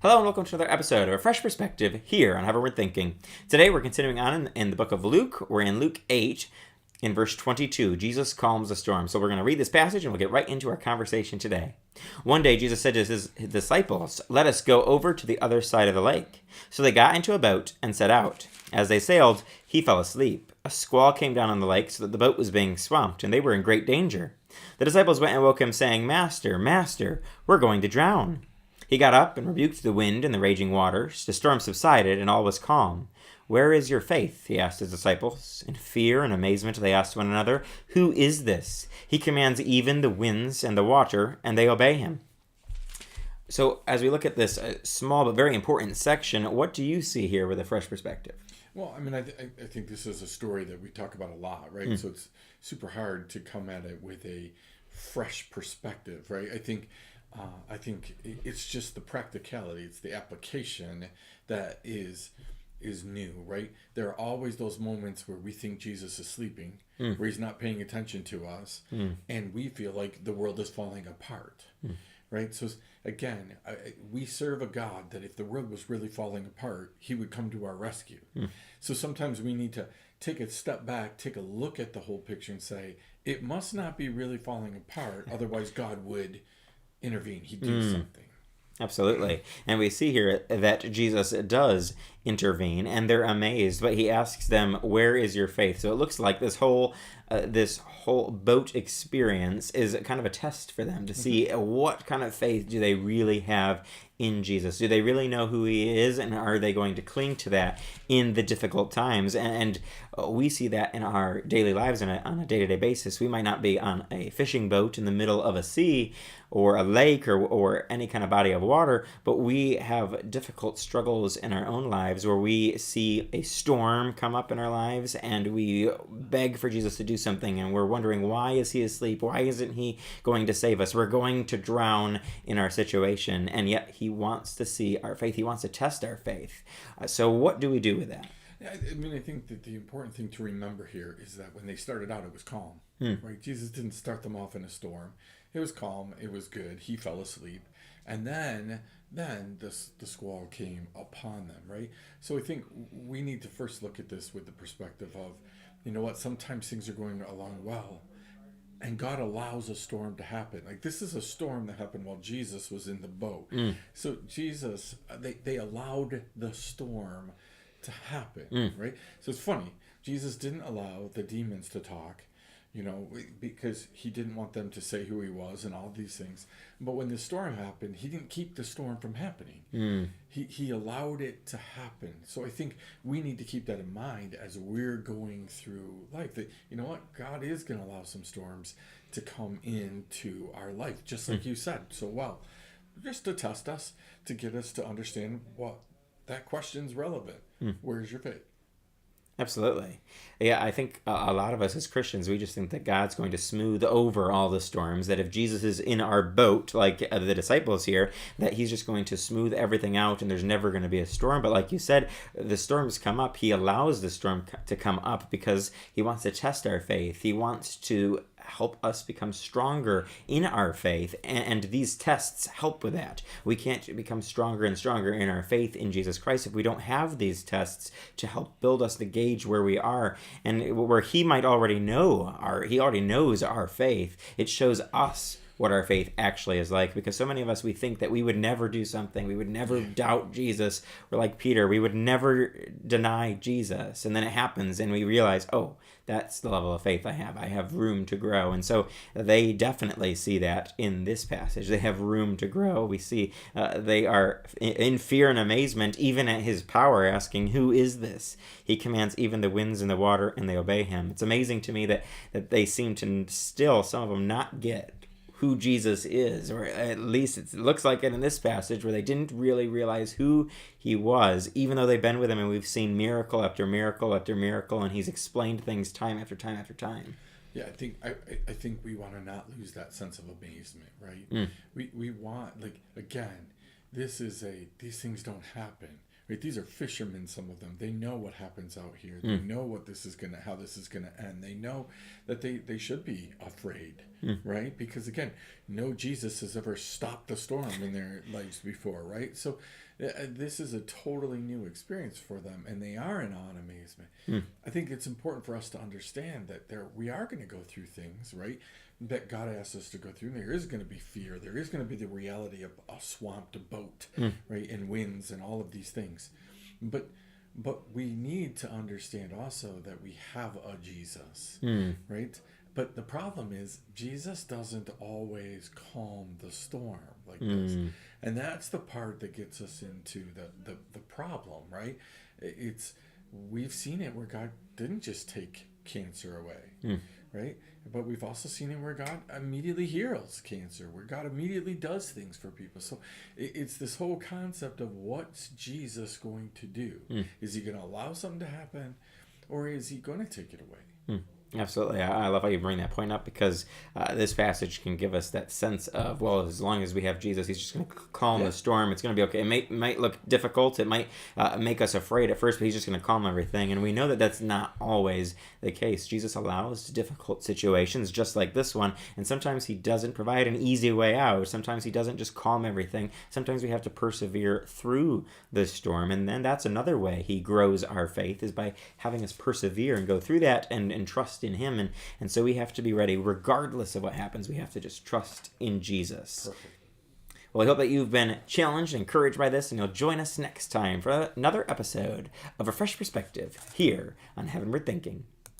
Hello and welcome to another episode of A Fresh Perspective here on However We're Thinking. Today we're continuing on in the book of Luke. We're in Luke 8 in verse 22. Jesus calms the storm. So we're going to read this passage and we'll get right into our conversation today. One day Jesus said to his disciples, "Let us go over to the other side of the lake." So they got into a boat and set out. As they sailed, he fell asleep. A squall came down on the lake so that the boat was being swamped and they were in great danger. The disciples went and woke him saying, "Master, Master, we're going to drown." He got up and rebuked the wind and the raging waters. The storm subsided, and all was calm. "Where is your faith?" he asked his disciples. In fear and amazement they asked one another, "Who is this? He commands even the winds and the water, and they obey him." So as we look at this small but very important section, what do you see here with a fresh perspective? Well, I mean, I think this is a story that we talk about a lot, right? So it's super hard to come at it with a fresh perspective, right? I think it's just the practicality, it's the application that is new, right? There are always those moments where we think Jesus is sleeping, where he's not paying attention to us, and we feel like the world is falling apart, right? So again, we serve a God that if the world was really falling apart, he would come to our rescue. So sometimes we need to take a step back, take a look at the whole picture and say, it must not be really falling apart, otherwise God would intervene. He'd do something. Absolutely. And we see here that Jesus does intervene, and they're amazed, but he asks them, "Where is your faith?" So it looks like this whole boat experience is kind of a test for them to see what kind of faith do they really have in Jesus. Do they really know who he is, and are they going to cling to that in the difficult times? And we see that in our daily lives on a day-to-day basis. We might not be on a fishing boat in the middle of a sea or a lake or any kind of body of water, but we have difficult struggles in our own lives where we see a storm come up in our lives and we beg for Jesus to do something, and we're wondering, why is he asleep? Why isn't he going to save us? We're going to drown in our situation, and yet he wants to see our faith. He wants to test our faith. So what do we do with that? Yeah, I mean, I think that the important thing to remember here is that when they started out, it was calm, right? Jesus didn't start them off in a storm. It was calm. It was good. He fell asleep. And then the squall came upon them, right? So I think we need to first look at this with the perspective of, you know what, sometimes things are going along well, and God allows a storm to happen. Like, this is a storm that happened while Jesus was in the boat. So Jesus, they allowed the storm to happen, right? So it's funny. Jesus didn't allow the demons to talk, because he didn't want them to say who he was and all these things. But when the storm happened, he didn't keep the storm from happening. He allowed it to happen. So I think we need to keep that in mind as we're going through life. That, you know what, God is going to allow some storms to come into our life, just like you said so well, just to test us, to get us to understand what that question's relevant. Where's your faith? Absolutely. Yeah, I think a lot of us as Christians, we just think that God's going to smooth over all the storms, that if Jesus is in our boat, like the disciples here, that he's just going to smooth everything out and there's never going to be a storm. But like you said, the storms come up. He allows the storm to come up because he wants to test our faith. He wants to help us become stronger in our faith, and these tests help with that. We can't become stronger and stronger in our faith in Jesus Christ if we don't have these tests to help build us the gauge where we are, and where he might already know he already knows our faith. It shows us what our faith actually is like, because so many of us, we think that we would never do something, we would never doubt Jesus. We're like Peter, we would never deny Jesus, and then it happens and we realize, oh, that's the level of faith I have room to grow. And so they definitely see that in this passage. They have room to grow. We see they are in fear and amazement even at his power, asking, "Who is this? He commands even the winds and the water, and they obey him." It's amazing to me that they seem to still, some of them, not get who Jesus is, or at least it looks like it in this passage, where they didn't really realize who he was, even though they've been with him and we've seen miracle after miracle after miracle, and he's explained things time after time after time. Yeah, I think we want to not lose that sense of amazement, right? We want, like, again, these things don't happen Right? These are fishermen, some of them. They know what happens out here. They know how this is gonna end. They know that they should be afraid, right? Because again, no Jesus has ever stopped the storm in their lives before, right? So this is a totally new experience for them, and they are in awe and amazement. I think it's important for us to understand that we are going to go through things, right? That God asks us to go through. There is going to be fear. There is going to be the reality of a swamped boat, right, and winds and all of these things. But we need to understand also that we have a Jesus, right? But the problem is Jesus doesn't always calm the storm like this. And that's the part that gets us into the problem, right? We've seen it where God didn't just take cancer away, right? But we've also seen it where God immediately heals cancer, where God immediately does things for people. So it's this whole concept of what's Jesus going to do? Is he going to allow something to happen, or is he going to take it away? Absolutely. I love how you bring that point up, because this passage can give us that sense of, well, as long as we have Jesus, he's just going to calm the storm. It's going to be okay. It might look difficult. It might make us afraid at first, but he's just going to calm everything. And we know that that's not always the case. Jesus allows difficult situations just like this one, and sometimes he doesn't provide an easy way out. Sometimes he doesn't just calm everything. Sometimes we have to persevere through the storm, and then that's another way he grows our faith, is by having us persevere and go through that and trust in him. And so we have to be ready regardless of what happens. We have to just trust in Jesus. Perfect. Well, I hope that you've been challenged and encouraged by this, and you'll join us next time for another episode of A Fresh Perspective here on Heavenward Thinking.